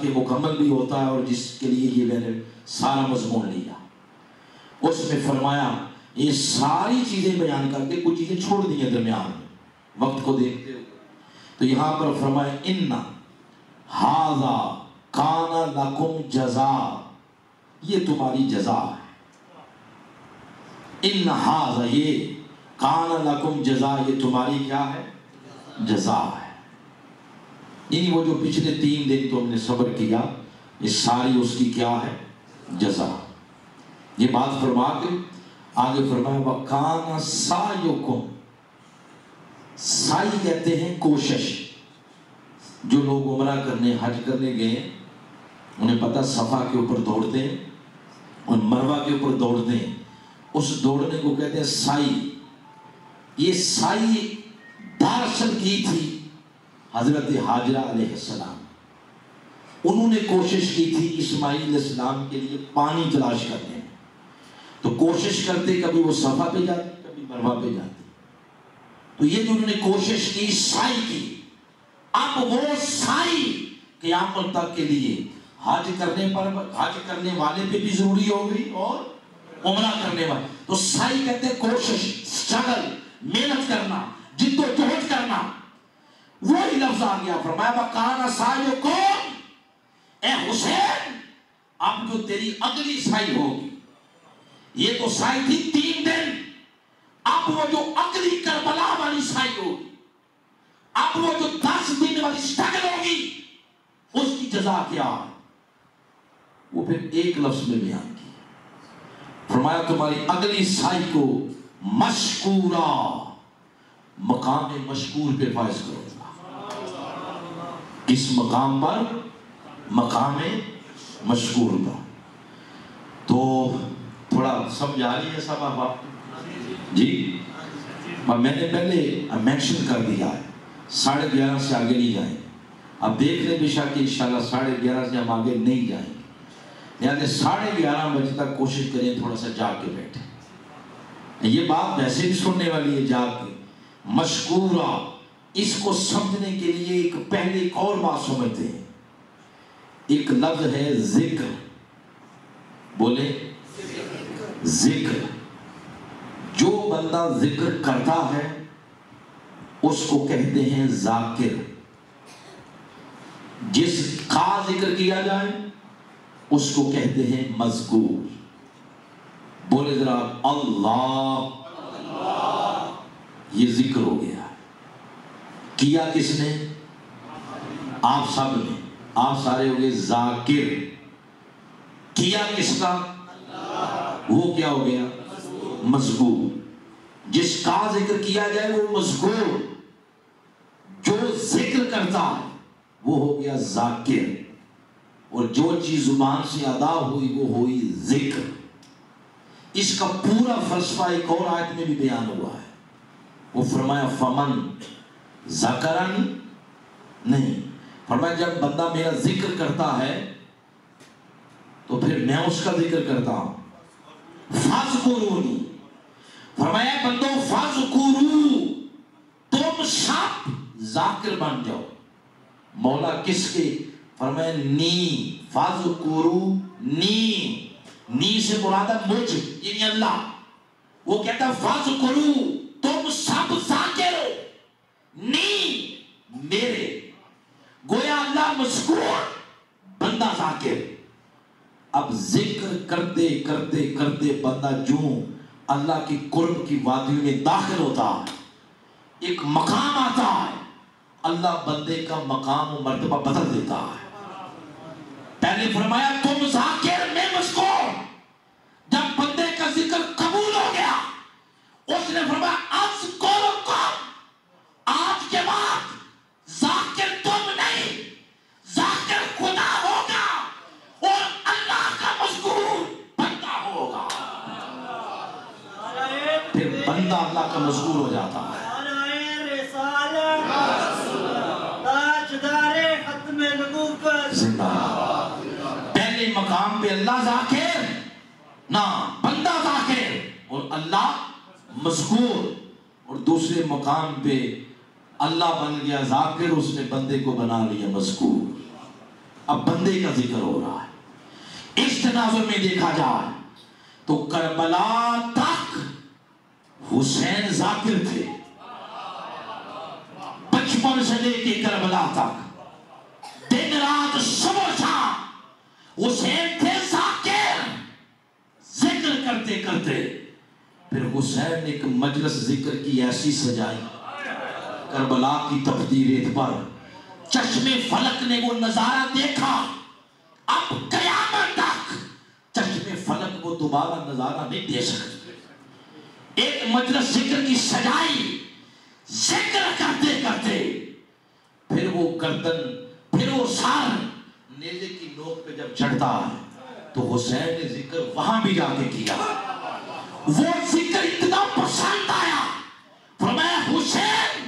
کے مکمل بھی ہوتا ہے اور جس کے لیے یہ میں نے سارا مضمون لیا، اس میں فرمایا یہ ساری چیزیں بیان کر کے کچھ چیزیں چھوڑ دی ہیں درمیان میں وقت کو دیکھتے ہوئے. تو یہاں پر فرمایا ان ھذا کان لکم جزاء، یہ تمہاری جزا ہے. ان ھذا یہ کان لکم جزاء، یہ تمہاری کیا ہے؟ جزا ہے. یعنی وہ جو پچھلے 3 دن تم نے صبر کیا یہ ساری اس کی کیا ہے؟ جزا. یہ بات فرما کے آگے فرمایا وَكَانَ سَعْيُكُمْ، سعی کہتے ہیں کوشش. جو لوگ عمرہ کرنے حج کرنے گئے انہیں پتہ صفا کے اوپر دوڑتے ہیں اور مروہ کے اوپر دوڑتے ہیں، اس دوڑنے کو کہتے ہیں سعی. یہ سعی دراصل کی تھی حضرت حاجرہ علیہ السلام. انہوں نے کوشش کی تھی اسماعیل علیہ السلام کے لیے پانی تلاش کرنے میں، تو کوشش کرتے کبھی وہ صفا پہ جاتے کبھی مروہ پہ جاتے. تو یہ جو انہوں نے کوشش کی سعی کی، اب وہ سعی قیامت تک کے لیے حج کرنے والے پہ بھی ضروری ہو گئی اور عمرہ کرنے والے. تو سعی کہتے ہیں کوشش، اسٹرگل، محنت کرنا، جد و جہد کرنا. وہی لفظ آ گیا فرمایا وَكَانَ سَعْيُكُمْ، اے حسین اب جو تیری اگلی سعی ہوگی، یہ تو سعی تھی 3 دن، اب وہ جو اگلی کربلا والی سعی ہوگی، اب وہ جو 10 دن والی اسٹرگل ہوگی، اس کی جزا کیا ہے؟ وہ پھر ایک لفظ میں بیان کیا. فرمایا تمہاری اگلی سعی کو مشکورا، مقام مشکور پہ فائز کرو. اس مقام پر، مقام مشکور پر. تو تھوڑا سمجھ آ رہی ہے سب آپ جی؟ میں نے پہلے مینشن کر دیا ہے 11:30 سے آگے نہیں جائیں. اب دیکھ لیں بے شک انشاءاللہ 11:30 سے ہم آگے نہیں جائیں گے. یعنی 11:30 بجے تک کوشش کریں تھوڑا سا جاگ کے بیٹھیں. یہ بات ویسے بھی سننے والی ہے جاگ کے. مشکورہ، اس کو سمجھنے کے لیے ایک پہلے ایک اور بات سمجھتے ہیں. ایک لفظ ہے ذکر، بولے ذکر. جو بندہ ذکر کرتا ہے اس کو کہتے ہیں ذاکر. جس کا ذکر کیا جائے اس کو کہتے ہیں مذکور. بولے ذرا اللہ. یہ ذکر ہو گیا. کیا کس نے؟ آپ سب نے. آپ سارے ہو گئے ذاکر. کیا کس کا؟ وہ کیا ہو گیا؟ مذکور. جس کا ذکر کیا جائے وہ مذکور، جو ذکر کرتا ہے وہ ہو گیا ذاکر، اور جو چیز زبان سے ادا ہوئی وہ ہوئی ذکر. اس کا پورا فلسفہ ایک اور آیت میں بھی بیان ہوا ہے. وہ فرمایا فمن ذکرنی، نہیں فرمایا جب بندہ میرا ذکر کرتا ہے تو پھر میں اس کا ذکر کرتا ہوں. فاذکرونی، فرمایا بندو فاذکرو، تم سب ذاکر بن جاؤ. مولا کس کے؟ فرمایا نی، فاذکرو نی. نی سے مراد ہے مجھ، یعنی اللہ. وہ کہتا ہے فاذکرو، تم سب ذاکر ہو، نی میرے. گویا اللہ مذکور، بندہ ذاکر. اب ذکر کرتے کرتے کرتے بندہ جو اللہ کی قرب کی وادیوں میں داخل ہوتا ہے، ایک مقام آتا ہے، اللہ بندے کا مقام و مرتبہ بدل دیتا ہے. پہلے فرمایا تم ذاکر میں مذکور. جب بندے کا ذکر قبول ہو گیا اس نے فرمایا اذکرکم، آج کے بعد ذاکر تم نہیں، ذاکر خدا ہوگا اور اللہ کا مذکور بندہ ہوگا. پھر بندہ اللہ کا مذکور ہو جاتا ہے. پہلے مقام پہ اللہ ذاکر، نہ بندہ ذاکر اور اللہ مذکور. اور دوسرے مقام پہ اللہ بن گیا ذاکر، اس نے بندے کو بنا لیا مذکور. اب بندے کا ذکر ہو رہا ہے۔ اس تناظر میں دیکھا جائے تو کربلا تک حسین ذاکر تھے، بچپن سے لے کے کربلا تک دن رات صبح شام حسین تھے ذاکر، ذکر کرتے کرتے پھر حسین نے ایک مجلس ذکر کی ایسی سجائی کربلا کی تپتی ریت پر، چشم فلک نے وہ نظارہ دیکھا، اب قیامت تک چشم فلک وہ دوبارہ نظارہ نہیں دے سکتے۔ ایک مجلس ذکر کی سجائی، ذکر کرتے کرتے پھر وہ گردن، پھر وہ سر نیزے کی نوک پہ جب چڑھتا ہے تو حسین نے ذکر وہاں بھی جا کے کیا، وہ ذکر اتنا پسند آیا، فرمایا حسین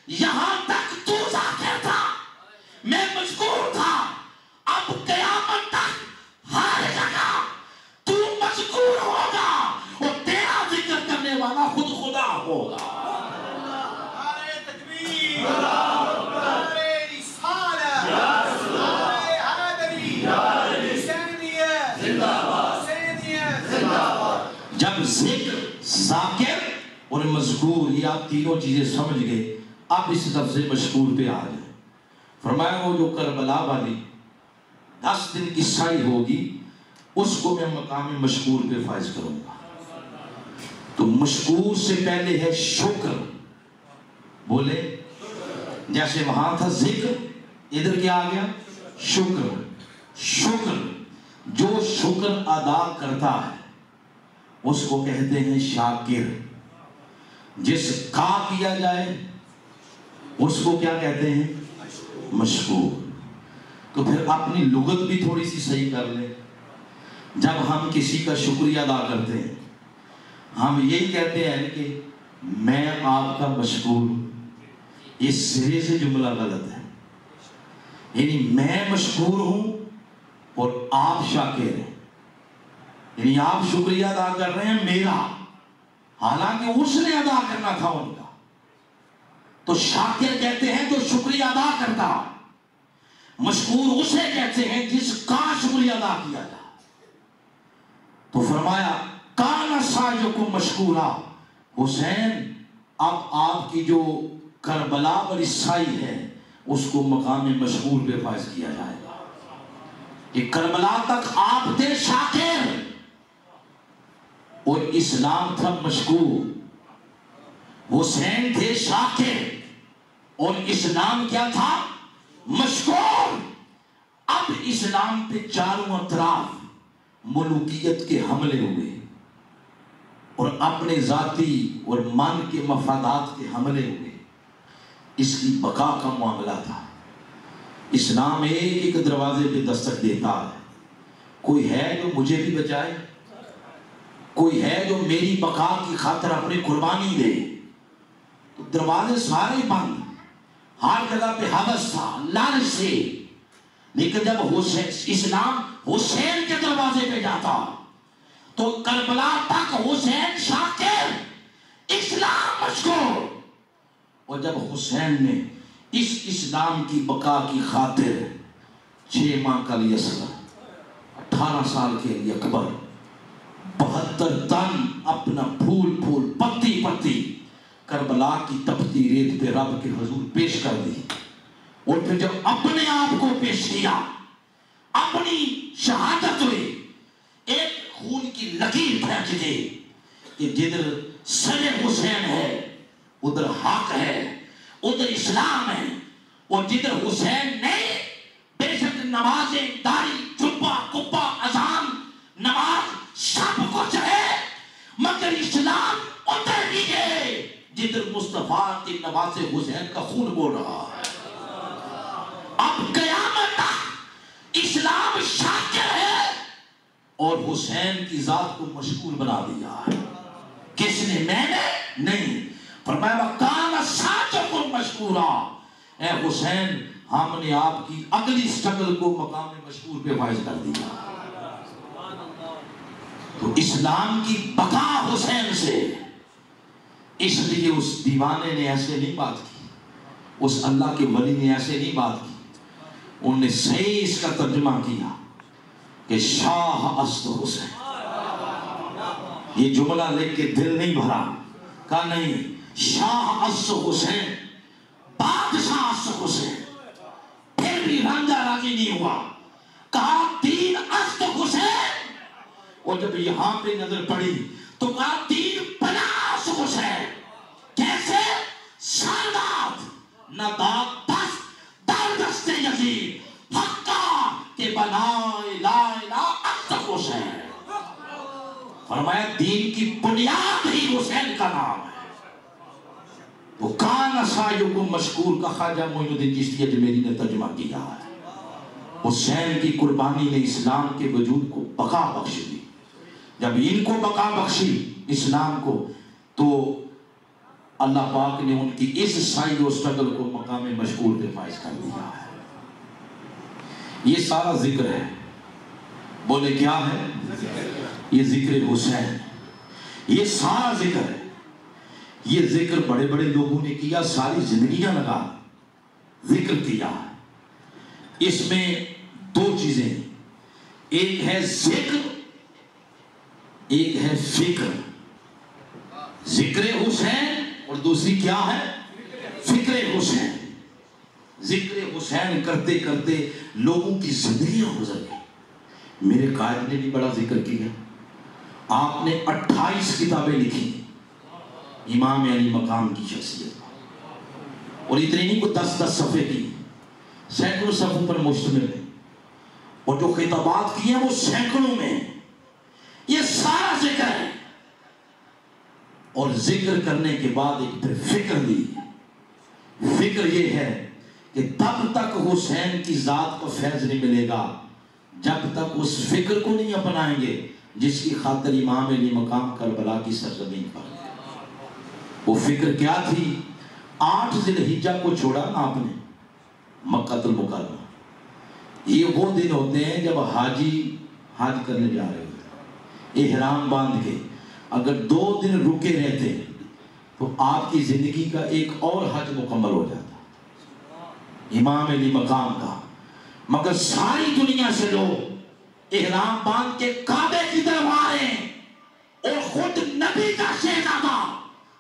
یہاں تک تو ذاکر تھا، میں مذکور تھا، اب قیامت تک ہر جگہ تو مذکور ہوگا اور تیرا ذکر کرنے والا خود خدا ہوگا۔ نعرہ تکبیر، نعرہ رسالت، نعرہ حیدری، حسینیت، حسینیت۔ جب ذکر، ذاکر اور مذکور، یہ آپ تینوں چیزیں سمجھ گئے، اب اس لفظ مشکور پہ آ جائیں۔ فرمایا وہ جو کربلا والی 10 دن کی سعی ہوگی اس کو میں مقام مشکور پہ فائز کروں گا۔ تو مشکور سے پہلے ہے شکر، بولے جیسے وہاں تھا ذکر، ادھر کیا آ گیا؟ شکر۔ شکر، جو شکر ادا کرتا ہے اس کو کہتے ہیں شاکر، جس کا کیا جائے اس کو کیا کہتے ہیں؟ مشکور۔ تو پھر اپنی لغت بھی تھوڑی سی صحیح کر لیں۔ جب ہم کسی کا شکریہ ادا کرتے ہیں ہم یہی کہتے ہیں کہ میں آپ کا مشکور ہوں، اس سرے سے جملہ غلط ہے، یعنی میں مشکور ہوں اور آپ شاکر ہیں، یعنی آپ شکریہ ادا کر رہے ہیں میرا، حالانکہ اس نے ادا کرنا تھا ان کا۔ تو شاکر کہتے ہیں جو شکریہ ادا کرتا، مشکور اسے کہتے ہیں جس کا شکریہ ادا کیا جائے۔ تو فرمایا کان سعیکم مشکورا، حسین اب آپ کی جو کربلا والی سعی ہے اس کو مقام مشکور پہ فائز کیا جائے گا۔ کہ کربلا تک آپ تھے شاکر اور اسلام تھا مشکور، حسین تھے شاکر اور اسلام کیا تھا؟ مشکور۔ اب اسلام پہ چاروں اطراف ملوکیت کے حملے ہوئے اور اپنے ذاتی اور من کے مفادات کے حملے ہوئے، اس کی بقا کا معاملہ تھا۔ اسلام ایک ایک دروازے پہ دستک دیتا ہے، کوئی ہے جو مجھے بھی بچائے، کوئی ہے جو میری بقا کی خاطر اپنی قربانی دے۔ تو دروازے سارے بند، ہر جگہ پہ حوث تھا لالچ سے، لیکن جب اسلام حسین کے دروازے پہ جاتا تو کربلا تک حسین شاکر، اسلام مشکور۔ اور جب حسین نے اس اسلام کی بقا کی خاطر 6 ماہ کا لیے اصغر، 18 سال کے لیے اکبر، 72 تن اپنا پھول پھول پتی پتی کربلا کی تپتی ریت پہ رب کے حضور پیش کر دی، اور پھر جب اپنے آپ کو پیش کیا، اپنی شہادت ہوئی، ایک خون کی لکیر پھینک دی کہ جدھر سر حسین ہے ادھر حق ہے، ادھر اسلام ہے، اور جدھر حسین نہیں، بے شک نمازیں، داڑھی، جبہ، کبہ، اذان، نماز سب کچھ ہے، مگر اسلام ادھر ہی ہے جدھر مصطفیٰ کی نماز حسین کا خون بول رہا ہے۔ اب قیامت تک اسلام شاکر ہے اور حسین کی ذات کو مشکور بنا دیا ہے۔ کس نے؟ میں نے نہیں۔ فرمایا وَكَانَ سَعْيُكُمْ مَشْكُورًا، اے حسین ہم نے آپ کی اگلی سٹرگل کو مقام مشکور پہ فائز کر دیا۔ تو اسلام کی بقا حسین سے، اس لیے اس دیوانے نے ایسے نہیں بات کی، اس اللہ کے ولی نے ایسے نہیں بات کی۔ انہوں نے صحیح اس کا ترجمہ کیا کہ شاہ است حسین. یہ جملہ لکھ کے دل نہیں بھرا، کہا نہیں، شاہ است حسین، بادشاہ است حسین. پھر بھی رانجھا راضی نہیں ہوا، کہا دین است حسین. اور جب یہاں پہ نظر پڑی تو کہا دین بنا است حسین. کیسے؟ سادات نہ داد بس در دست یزید حقا کہ بنائے لا الہ است حسین. فرمایا دین کی بنیاد ہی حسین کا نام ہے. وہ کان سعیکم مشکور کا خواجہ معین الدین چشتی اجمیری نے ترجمہ کیا ہے. حسین کی قربانی نے اسلام کے وجود کو بقا بخش دی. جب ان کو بقا بخشی اسلام کو، تو اللہ پاک نے ان کی اس سعی و سٹرگل کو مقام مشکور پہ فائز کر دیا ہے. یہ سارا ذکر ہے. بولے کیا ہے؟ یہ ذکر حسین. یہ سارا ذکر ہے. یہ ذکر بڑے بڑے لوگوں نے کیا، ساری زندگیاں لگا ذکر کیا. اس میں دو چیزیں، ایک ہے ذکر، ایک ہے فکر. ذکر حسین اور دوسری کیا ہے؟ فکر حسین. ذکر حسین کرتے کرتے لوگوں کی زندگیاں گزر گئی. میرے قائد نے بھی بڑا ذکر کیا. آپ نے 28 کتابیں لکھی امام علی مقام کی شخصیت، اور اتنی نہیں کو 10 صفحے کی، سینکڑوں صفحوں پر مشتمل ہے. اور جو خطابات کیے ہیں وہ سینکڑوں میں. یہ سارا ذکر ہے. اور ذکر کرنے کے بعد ایک پھر فکر دی. فکر یہ ہے کہ تب تک حسین کی ذات کو فیض نہیں ملے گا جب تک اس فکر کو نہیں اپنائیں گے جس کی خاطر امام علی مقام کربلا کی سرزمین پر. وہ فکر کیا تھی؟ 8 ذی الحجہ کو چھوڑا نا آپ نے مکہ المکرمہ. یہ وہ دن ہوتے ہیں جب حاجی حج کرنے جا رہے ہوتے، احرام باندھ کے اگر 2 دن رکے رہتے تو آپ کی زندگی کا ایک اور حج مکمل ہو جاتا امام علی مقام کا. مگر ساری دنیا سے لوگ احرام باندھ کے کعبے کی طرف آ رہے ہیں، اور خود نبی کا شہزادہ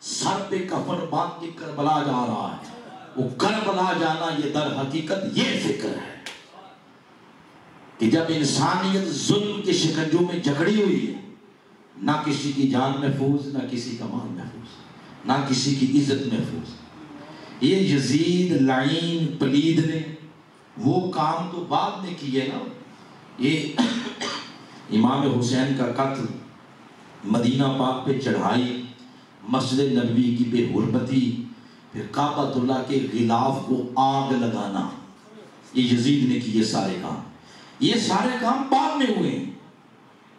سر پہ کفن باندھ کے کربلا جا رہا ہے. وہ کربلا جانا یہ در حقیقت یہ فکر ہے کہ جب انسانیت ظلم کے شکنجوں میں جکڑی ہوئی ہے، نہ کسی کی جان محفوظ، نہ کسی کا مال محفوظ، نہ کسی کی عزت محفوظ. یہ یزید لعین پلید نے وہ کام تو بعد میں کیے نا. یہ امام حسین کا قتل، مدینہ پاک پہ چڑھائی، مسجد نبوی کی بے حرمتی، پھر کعبۃ اللہ کے غلاف کو آگ لگانا، یہ یزید نے کیے سارے کام. یہ سارے کام بعد میں ہوئے.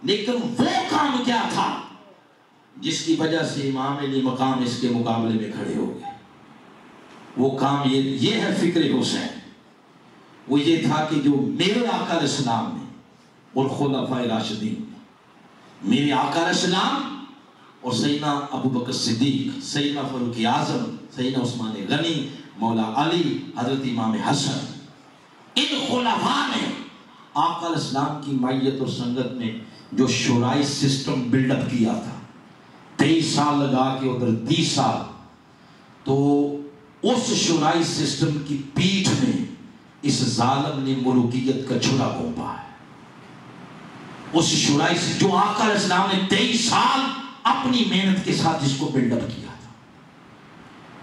لیکن وہ کام کیا تھا جس کی وجہ سے امام علی مقام اس کے مقابلے میں کھڑے ہو گئے؟ وہ کام یہ ہے فکر حسین. وہ یہ تھا کہ جو میرے آقا علیہ السلام نے اور خلفائے راشدین نے، میرے آقا علیہ السلام اور سیدنا ابو بکر صدیق، سیدنا فاروق اعظم، سیدنا عثمان غنی، مولا علی، حضرت امام حسن، ان خلفاء نے آقا علیہ السلام کی معیت اور سنگت میں جو شورائی سسٹم بلڈ اپ کیا تھا، 23 سال لگا کے ادھر 30 سال، تو اس شورائی سسٹم کی پیٹھ میں اس ظالم نے ملوکیت کا چھڑا گھونپا ہے. اس شورائی سے جو آقا علیہ السلام نے 23 سال اپنی محنت کے ساتھ اس کو بلڈ اپ کیا تھا،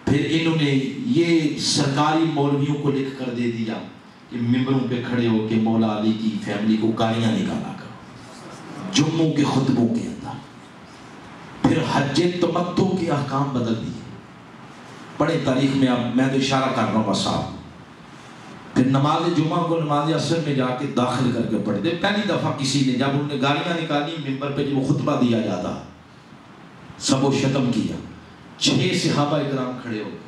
پھر انہوں نے یہ سرکاری مولویوں کو لکھ کر دے دیا کہ ممبروں پہ کھڑے ہو کے مولا علی کی فیملی کو گالیاں نکالا کرو جمعوں کے خطبوں کے اندر. پھر حج تمتع کے احکام بدل دیے. پڑھے تاریخ میں، اب میں تو اشارہ کر رہا ہوں بس آپ. پھر نماز جمعہ کو نماز عصر میں جا کے داخل کر کے پڑھتے. پہلی دفعہ کسی نے جب انہوں نے گالیاں نکالی ممبر پہ جو خطبہ دیا جاتا سب و شتم کیا. 6 صحابہ اکرام کھڑے ہو گئے.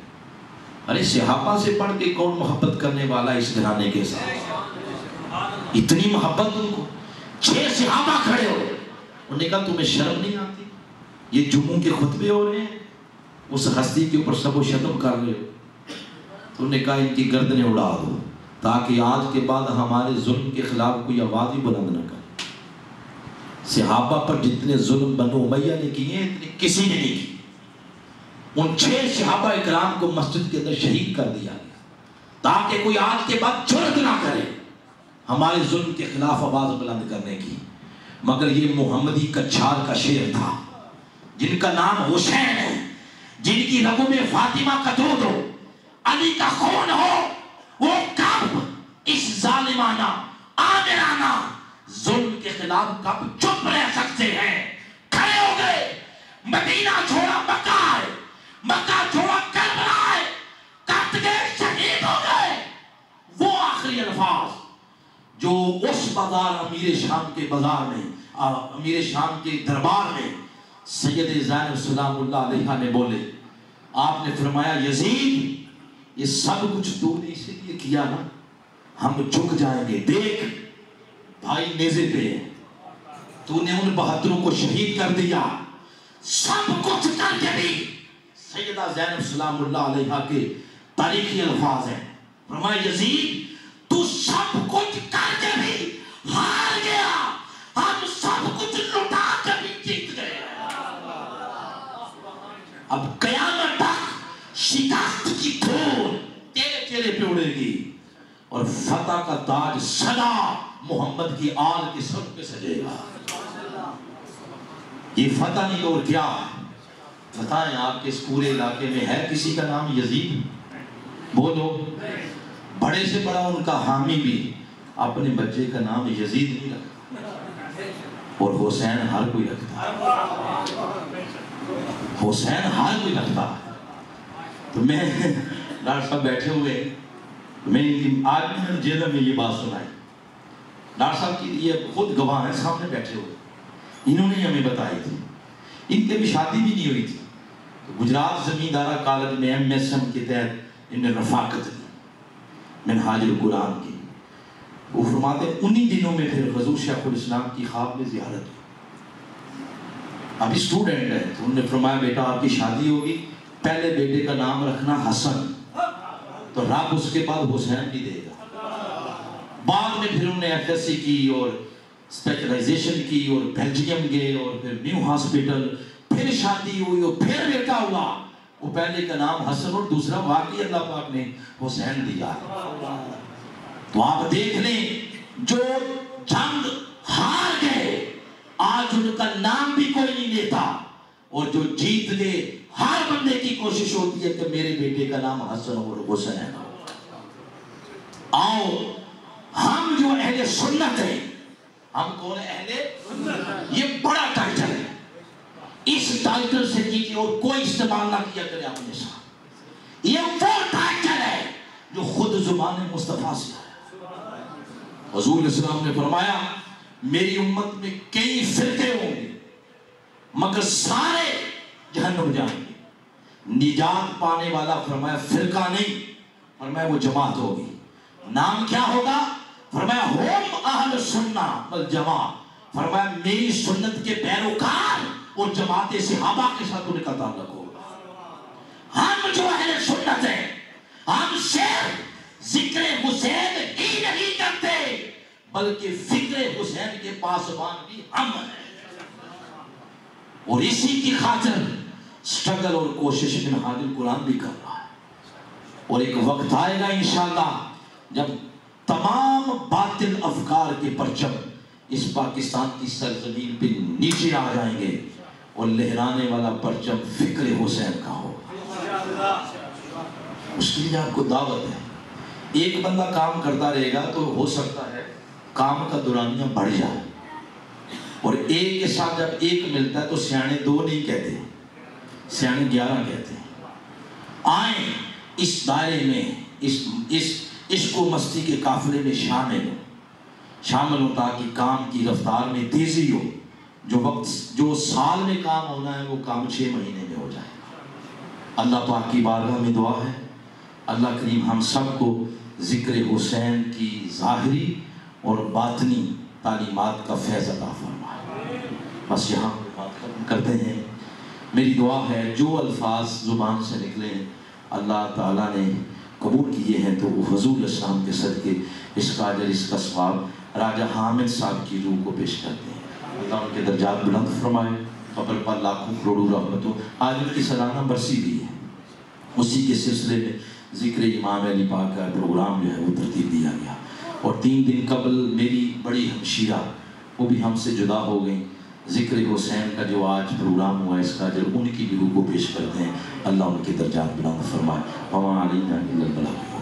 ارے صحابہ سے پڑھ کے کون محبت کرنے والا اس گھرانے کے ساتھ؟ اتنی محبت ان کو. 6 صحابہ کھڑے ہو گئے. انہوں نے کہا تمہیں شرم نہیں آتی؟ یہ جمعوں کے خطبے ہو رہے ہیں، اس ہستی کے اوپر سب و شتم کر رہے ہو. تو انہوں نے کہا ان کی گردنیں اڑا دو. تاکہ آج کے بعد ہمارے ظلم کے خلاف کوئی آواز ہی بلند نہ کرے۔ صحابہ پر جتنے ظلم بنو امیہ نے کیے اتنے کسی نے نہیں کیے۔ ان 6 صحابہ اکرام کو مسجد کے اندر شہید کر دیا گیا تاکہ کوئی آج کے بعد جرأت نہ کرے ہمارے ظلم کے خلاف آواز بلند کرنے کی۔ مگر یہ محمدی کچھار کا شعر تھا، جن کا نام حسین ہے، جن کی رگوں میں فاطمہ کا دودھ ہو، علی کا خون ہو، وہ کب اس ظالمانہ آمرانہ ظلم کے خلاف کب چپ رہ سکتے ہیں؟ کھڑے ہو گئے، مدینہ چھوڑا مکہ ہے، مکہ چھوڑا کربلا ہے، کٹ گئے، شہید ہو گئے۔ وہ آخری الفاظ جو اس بازار امیر شام کے بازار میں، امیر شام کے دربار میں سید زینب سلام اللہ علیہ نے بولے، آپ نے فرمایا یزید یہ سب کچھ تو نے اسی لیے کیا نا، ہم جھک جائیں گے، دیکھ بھائی نیزے پہ ہے، تو نے ان بہادروں کو شہید کر دیا، سب کچھ کر کے بھی سیدہ زینب سلام اللہ علیہ کے تاریخی الفاظ ہیں، فرمایا یزید تو سب کچھ کر کے بھی ہار گیا، ہم سب کچھ لٹا کے بھی جیت گئے۔ اب قیامت تک شکست کی دھول تیرے چہرے پہ اڑے گی اور فتح کا تاج سدا محمد کی آل کے سر پہ سجے گا۔ یہ فتح نہیں اور کیا ہے؟ بتائیں آپ کے اس پورے علاقے میں ہے کسی کا نام یزید؟ بولو۔ بڑے سے بڑا ان کا حامی بھی اپنے بچے کا نام یزید نہیں رکھتا، اور حسین ہر کوئی رکھتا ہے، حسین ہر کوئی رکھتا ہے۔ تو میں ڈاکٹر صاحب بیٹھے ہوئے، میں آج میں نے جیل میں یہ بات سنائی، ڈاکٹر صاحب کی یہ خود گواہ ہیں سامنے بیٹھے ہوئے، انہوں نے ہمیں بتائی تھی، ان کے بھی شادی بھی نہیں ہوئی تھی، گجرات زمیندارہ کالج میں MSM کے تحت ان نے رفاقت دی منہاج القرآن کی۔ وہ فرماتے ہیں انہی دنوں میں پھر حضور شیخ الاسلام کی خواب میں زیارت ہوئی، ابھی اسٹوڈنٹ ہے، تو انہوں نے فرمایا بیٹا آپ کی شادی ہوگی، پہلے بیٹے کا نام رکھنا حسن، تو رب اس کے بعد حسین بھی دے گا۔ بعد میں پھر انہوں نے FSC کی اور اسپیشلائزیشن کی اور بیلجیم گئے اور پھر نیو ہاسپٹل، پھر شادی ہوئی اور پھر بیٹا ہوا، وہ پہلے کا نام حسن اور دوسرا واقعی اللہ پاک نے حسین دیا۔ تو آپ دیکھ لیں جو جنگ ہار گئے آج ان کا نام بھی کوئی نہیں لیتا، اور جو جیت گئے ہر بندے کی کوشش ہوتی ہے کہ میرے بیٹے کا نام حسن اور حسین ہو۔ آؤ ہم جو اہل سنت ہیں، ہم کون اہل سنت، یہ بڑا ٹائٹل ہے، اس ٹائٹل سے کیجیے اور کوئی استعمال نہ کیا کرے اپنے ساتھ، یہ وہ ٹائٹل ہے جو خود زبان مصطفیٰ سے آیا۔ حضور اسلام نے فرمایا میری امت میں کئی فرقے ہوں گے مگر سارے جہنم جائیں گے، نجات پانے والا فرمایا فرقہ نہیں، فرمایا وہ جماعت ہوگی۔ نام کیا ہوگا؟ فرمایا ہم اہل سنہ والجماع، فرمایا میری سنت کے پیروکار اور جماعت صحابہ کے ساتھ ان کا تعلق ہوگا۔ ہم جو اہل سنت ہیں، ہم صرف ذکر حسین ہی نہیں کرتے بلکہ فکر حسین کے پاسبان بھی ہم ہیں، اور اسی کی خاطر سٹرگل اور کوشش منہاج القرآن بھی کر رہا ہے۔ اور ایک وقت آئے گا انشاءاللہ جب تمام باطل افکار کے پرچم اس پاکستان کی سرزمین پہ نیچے آ جائیں گے اور لہرانے والا پرچم فکر حسین کا ہو۔ اس کے لیے آپ کو دعوت ہے، ایک بندہ کام کرتا رہے گا تو ہو سکتا ہے کام کا دورانیہ بڑھ جائے، اور ایک کے ساتھ جب ایک ملتا ہے تو سیانے 2 نہیں کہتے، سیانے 11 کہتے ہیں۔ آئیں اس دائرے میں اس کو مستی کے قافلے میں شامل ہو تاکہ کام کی رفتار میں تیزی ہو، جو سال میں کام ہونا ہے وہ کام 6 مہینے میں ہو جائے۔ اللہ پاک کی بارگاہ میں دعا ہے اللہ کریم ہم سب کو ذکر حسین کی ظاہری اور باطنی تعلیمات کا فیض عطا فرمائے۔ بس یہاں بات ختم کرتے ہیں۔ میری دعا ہے جو الفاظ زبان سے نکلے اللہ تعالیٰ نے قبول کیے ہیں تو وہ حضور السلام کے صدقے اس کا اجر اس کا ثواب راجہ حامد صاحب کی روح کو پیش کرتے ہیں۔ اللہ ان کے درجات بلند فرمائے، قبر پر لاکھوں کروڑوں رحمتوں۔ آج ان کی سالانہ برسی بھی ہے، اسی کے سلسلے میں ذکر امام علی پاک کا پروگرام جو ہے وہ ترتیب دیا گیا، اور 3 دن قبل میری بڑی ہمشیرہ وہ بھی ہم سے جدا ہو گئیں۔ ذکر حسین کا جو آج پروگرام ہوا اس کا جو ان کی بھی روح کو پیش کرتے ہیں، اللہ ان کے درجات بلند فرمائے۔ وما علینا الا البلاغ۔